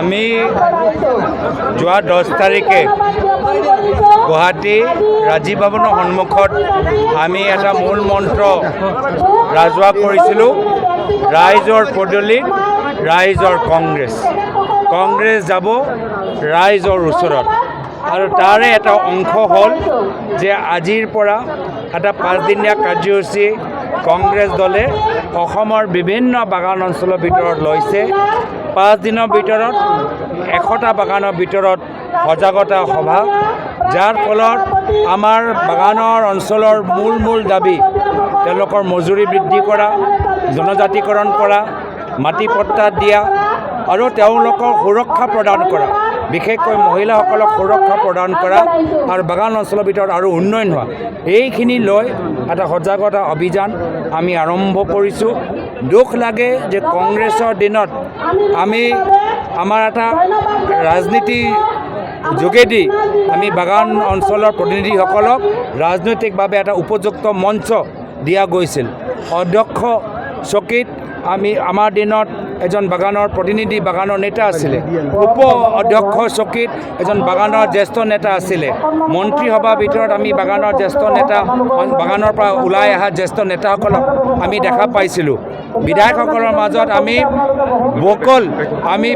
আমি যোৱা 10 তাৰিখে গুৱাহাটী ৰাজীৱ ভৱনৰ সন্মুখত আমি এটা মূল মন্ত্ৰ ৰাজহুৱা কৰিছিলোঁ, ৰাইজৰ পদূলিত ৰাইজৰ কংগ্ৰেছ, কংগ্ৰেছ যাব ৰাইজৰ ওচৰত। আৰু তাৰে এটা অংশ হ'ল যে আজিৰ পৰা এটা 5 দিনীয়া কাৰ্যসূচী কংগ্ৰেছ দলে অসমৰ বিভিন্ন বাগান অঞ্চলৰ ভিতৰত লৈছে। 5 দিনৰ ভিতৰত 100টা বাগানৰ ভিতৰত সজাগতা সভা, যাৰ ফলত আমাৰ বাগানৰ অঞ্চলৰ মূল দাবী তেওঁলোকৰ মজুৰি বৃদ্ধি কৰা, জনজাতিকৰণ কৰা, মাটি পট্টা দিয়া আৰু তেওঁলোকৰ সুৰক্ষা প্ৰদান কৰা, বিশেষকৈ মহিলাসকলক সুৰক্ষা প্ৰদান কৰা আৰু বাগান অঞ্চলৰ ভিতৰত আৰু উন্নয়ন হোৱা, এইখিনি লৈ এটা সজাগতা অভিযান আমি আৰম্ভ কৰিছোঁ। দুখ লাগে যে কংগ্ৰেছৰ দিনত আমি আমাৰ এটা ৰাজনীতি যোগেদি আমি বাগান অঞ্চলৰ প্ৰতিনিধিসকলক ৰাজনৈতিকভাৱে এটা উপযুক্ত মঞ্চ দিয়া গৈছিল। অধ্যক্ষ চকীত আমাৰ দিনত এজন বাগানৰ প্ৰতিনিধি, বাগানৰ নেতা আছিলে। উপ অধ্যক্ষ চকীত এজন বাগানৰ জ্যেষ্ঠ নেতা আছিলে। মন্ত্ৰীসভাৰ ভিতৰত আমি বাগানৰ জ্যেষ্ঠ নেতা, বাগানৰ পৰা ওলাই অহা জ্যেষ্ঠ নেতাসকলক আমি দেখা পাইছিলোঁ। বিধায়কসকলৰ মাজত আমি ভোকল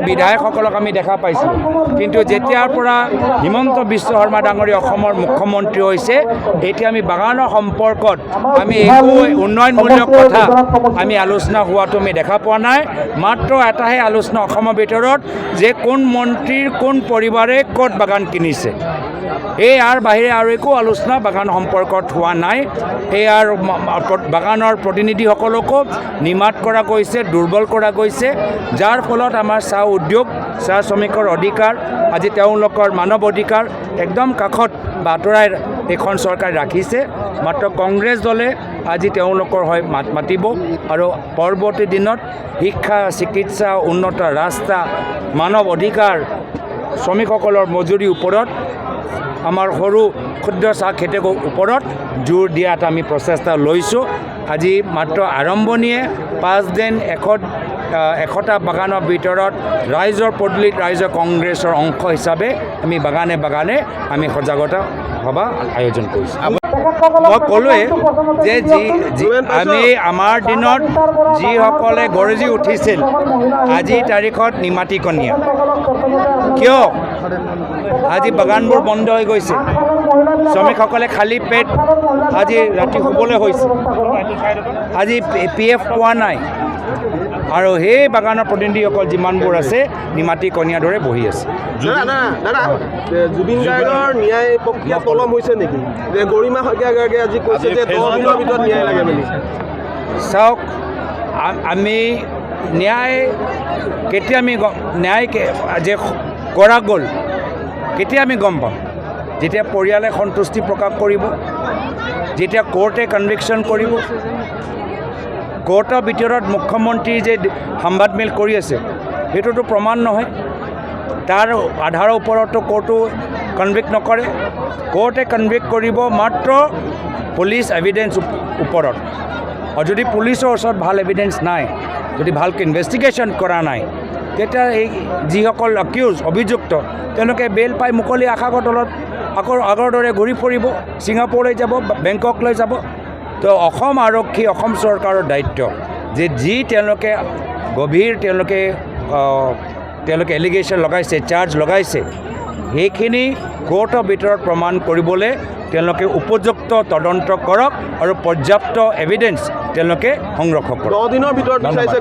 বিধায়কসকলক আমি দেখা পাইছিলোঁ। কিন্তু যেতিয়াৰ পৰা হিমন্ত বিশ্ব শৰ্মা ডাঙৰীয়া অসমৰ মুখ্যমন্ত্ৰী হৈছে, এতিয়া আমি বাগানৰ সম্পৰ্কত আমি একো উন্নয়নমূলক কথা আমি আলোচনা হোৱাটো আমি দেখা পোৱা নাই। মাত্ৰ এটাহে আলোচনা অসমৰ ভিতৰত যে কোন মন্ত্ৰীৰ কোন পৰিবাৰে ক'ত বাগান কিনিছে, ইয়াৰ বাহিৰে আৰু একো আলোচনা বাগান সম্পৰ্কত হোৱা নাই। ইয়াৰ বাগানৰ প্ৰতিনিধিসকলকো নিমাত কৰা গৈছে, দুৰ্বল কৰা গৈছে, যাৰ ফলত আমাৰ চাহ উদ্যোগ, চাহ শ্ৰমিকৰ অধিকাৰ, আজি তেওঁলোকৰ মানৱ অধিকাৰ একদম কাষত বা আঁতৰাই এইখন চৰকাৰে ৰাখিছে। মাত্ৰ কংগ্ৰেছ দলে আজি তেওঁলোকৰ হৈ মাত মাতিব আৰু পৰৱৰ্তী দিনত শিক্ষা, চিকিৎসা, উন্নত ৰাস্তা, মানৱ অধিকাৰ, শ্ৰমিকসকলৰ মজুৰিৰ ওপৰত, আমাৰ সৰু ক্ষুদ্ৰ চাহ খেতিয়কৰ ওপৰত জোৰ দিয়াত আমি প্ৰচেষ্টা লৈছোঁ। আজি মাত্ৰ আৰম্ভণিয়ে 5 দিন 100টা বাগানৰ ভিতৰত ৰাইজৰ পদূলিত ৰাইজৰ কংগ্ৰেছৰ অংশ হিচাপে আমি বাগানে আমি সজাগতা সভা আয়োজন কৰিছোঁ। মই ক'লোৱে যে আমি আমাৰ দিনত যিসকলে গৰজি উঠিছিল আজিৰ তাৰিখত নিমাতিকনীয়া। কিয় আজি বাগানবোৰ বন্ধ হৈ গৈছে, শ্ৰমিকসকলে খালী পেট আজি ৰাতি শুবলৈ হৈছে, আজি PF পোৱা নাই, আৰু সেই বাগানৰ প্ৰতিনিধিসকল যিমানবোৰ আছে নিমাতিকনীয়াৰ দৰে বহি আছে। জুবিন গাৰ্গৰ ন্যায় প্ৰক্ৰিয়া পলম হৈছে নেকি? যে গৰিমা শইকীয়াগৰাকীয়ে আজি কৈছে যে 10 দিনৰ ভিতৰত ন্যায় লাগে বুলি। চাওক, আমি ন্যায় কেতিয়া যে কৰা গ'ল কেতিয়া আমি গম পাম? যেতিয়া পৰিয়ালে সন্তুষ্টি প্ৰকাশ কৰিব, যেতিয়া কোৰ্টে কনভিকশ্যন কৰিব। কোৰ্টৰ ভিতৰত মুখ্যমন্ত্ৰী যে সংবাদমেল কৰি আছে সেইটোতো প্ৰমাণ নহয়, তাৰ আধাৰৰ ওপৰতো কোৰ্টো কনভিক্ট নকৰে। কোৰ্টে কনভিক্ট কৰিব মাত্ৰ পুলিচ এভিডেন্স ওপৰত, আৰু যদি পুলিচৰ ওচৰত ভাল এভিডেন্স নাই, যদি ভালকৈ ইনভেষ্টিগেশ্যন কৰা নাই, তেতিয়া এই যিসকল অভিযুক্ত তেওঁলোকে বেল পাই মুকলি আকাশৰ তলত আগৰ দৰে ঘূৰি ফুৰিব, ছিংগাপুৰলৈ যাব, বেংককলৈ যাব। তো অসম আৰক্ষী, অসম চৰকাৰৰ দায়িত্ব যে তেওঁলোকে গভীৰ তেওঁলোকে এলিগেশ্যন লগাইছে, চাৰ্জ লগাইছে, সেইখিনি কোৰ্টৰ ভিতৰত প্ৰমাণ কৰিবলৈ তেওঁলোকে উপযুক্ত তদন্ত কৰক আৰু পৰ্যাপ্ত এভিডেন্স তেওঁলোকে সংৰক্ষণ কৰক। 10 দিনৰ ভিতৰত বিচাৰিছে।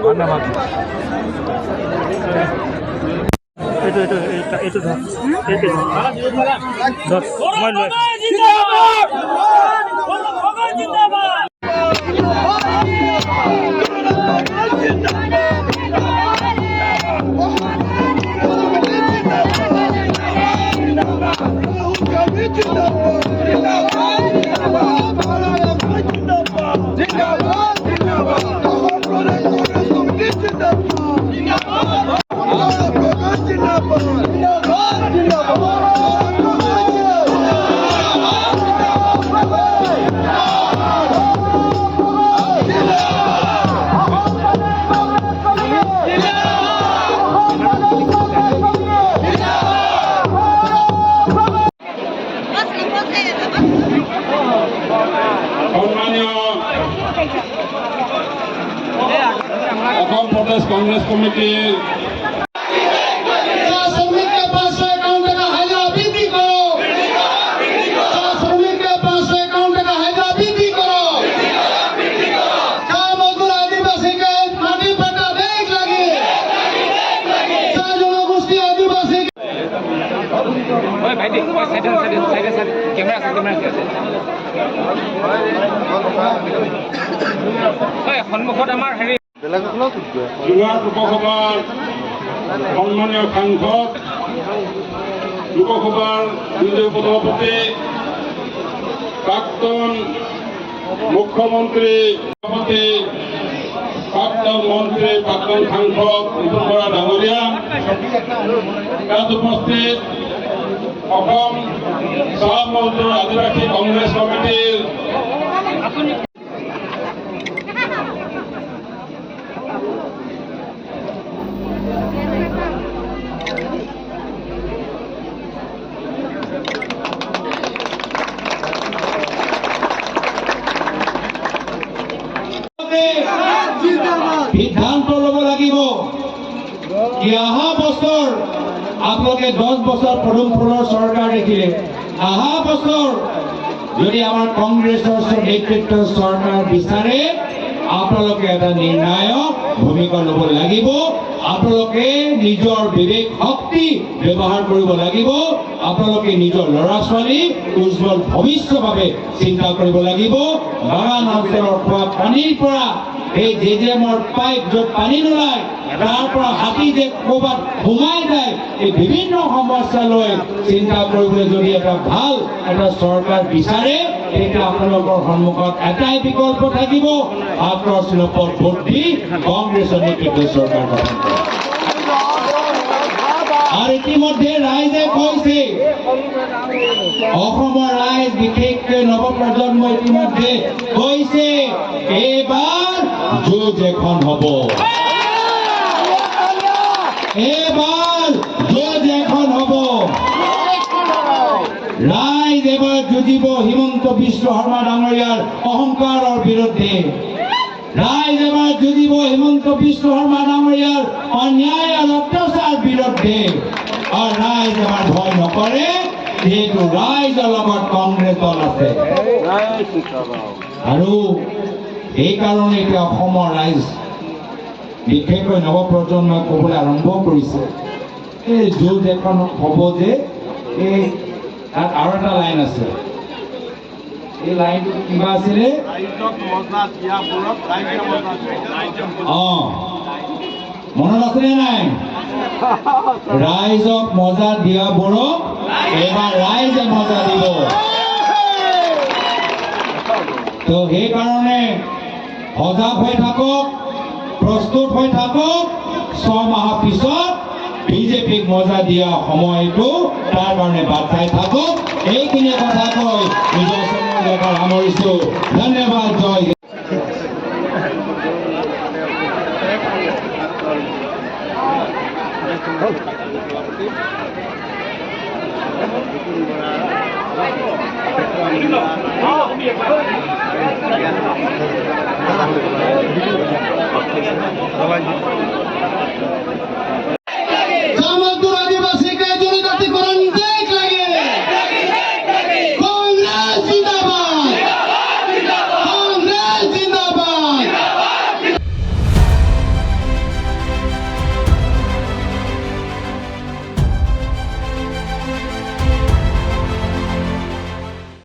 কমিটির শ্রমিক के 500 अकाउंट का हैजा বৃদ্ধি করো শ্রমিক के 500 अकाउंट का हैजा বৃদ্ধি করো মজদুর আদিবাসী के মাটি পাটা দেখ লাগে জনগোষ্ঠী আদিবাসী ওই ভাইটি ওই সাইডে ক্যামেরা আছে ওই সন্মুখত আমাৰ হেৰি যোৰহাট লোকসভাৰ সন্মানীয় সাংসদ, লোকসভাৰ বিজেপি সভাপতি, প্ৰাক্তন মুখ্যমন্ত্ৰী, সভাপতি, প্ৰাক্তন মন্ত্ৰী, প্ৰাক্তন সাংসদ ৰিপুণ বৰা ডাঙৰীয়া, ইয়াত উপস্থিত অসম চাহ মজদুৰ আদিবাসী কংগ্ৰেছ কমিটিৰ সিদ্ধান্ত ল'ব লাগিব কি অহা বছৰ আপোনালোকে 10 বছৰ পদুম ফুলৰ চৰকাৰ দেখিলে, অহা বছৰ যদি আমাৰ কংগ্ৰেছৰ নেতৃত্বৰ চৰকাৰ বিচাৰে আপোনালোকে এটা নিৰ্ণায়ক ভূমিকা ল'ব লাগিব। আপোনালোকে নিজৰ বিবেক শক্তি ব্যৱহাৰ কৰিব লাগিব। আপোনালোকে নিজৰ ল'ৰা ছোৱালী উজ্জ্বল ভৱিষ্যতৰ বাবে চিন্তা কৰিব লাগিব। বাগান অঞ্চলৰ খোৱা পানীৰ পৰা এই জেজেমৰ পাইপ য'ত পানী নোলায় তাৰ পৰা হাতী যে ক'ৰবাত সোমাই যায়, এই বিভিন্ন সমস্যা লৈ চিন্তা কৰিবলৈ যদি এটা ভাল এটা চৰকাৰ বিচাৰে তেতিয়া আপোনালোকৰ সন্মুখত এটাই বিকল্প থাকিব, হাতৰ চিনপত ভোট দি কংগ্ৰেছৰ নেতৃত্বৰ চৰকাৰ গঠন কৰা। আৰু ইতিমধ্যে ৰাইজে কৈছে, অসমৰ ৰাইজ বিশেষকৈ নৱপ্ৰজন্ম ইতিমধ্যে কৈছে এইবাৰ যুঁজ এখন হ'ব, এইবাৰ যুঁজ এখন হ'ব। ৰাইজ এবাৰ যুঁজিব হিমন্ত বিশ্ব শৰ্মা ডাঙৰীয়াৰ অহংকাৰৰ বিৰুদ্ধে। ৰাইজ এবাৰ যুঁজিব হিমন্ত বিশ্ব শৰ্মা ডাঙৰীয়াৰ অন্যায় আৰু অত্যাচাৰ বিৰুদ্ধে। আৰু ৰাইজ এবাৰ ভয় নকৰে, যিহেতু ৰাইজৰ লগত কংগ্ৰেছ দল আছে। আৰু সেইকাৰণে এতিয়া অসমৰ ৰাইজ বিশেষকৈ নৱপ্ৰজন্মই ক'বলৈ আৰম্ভ কৰিছে, এই যুঁজ এখন হ'ব যে এই তাত আৰু এটা লাইন আছে, এই লাইনটো কিবা আছিলে, মনত আছেনে নাই? ৰাইজক মজা দিয়াবোৰক এইবাৰ ৰাইজে মজা দিব। তো সেইকাৰণে সজাগ হৈ থাকক, প্ৰস্তুত হৈ থাকক। 6 মাহৰ পিছত বিজেপিক মজা দিয়া সময়টো তাৰ কাৰণে বাট চাই থাকক। এইখিনি কথা কৈ নিজৰ সময় সামৰিছো। ধন্যবাদ। জয় হিন্দ।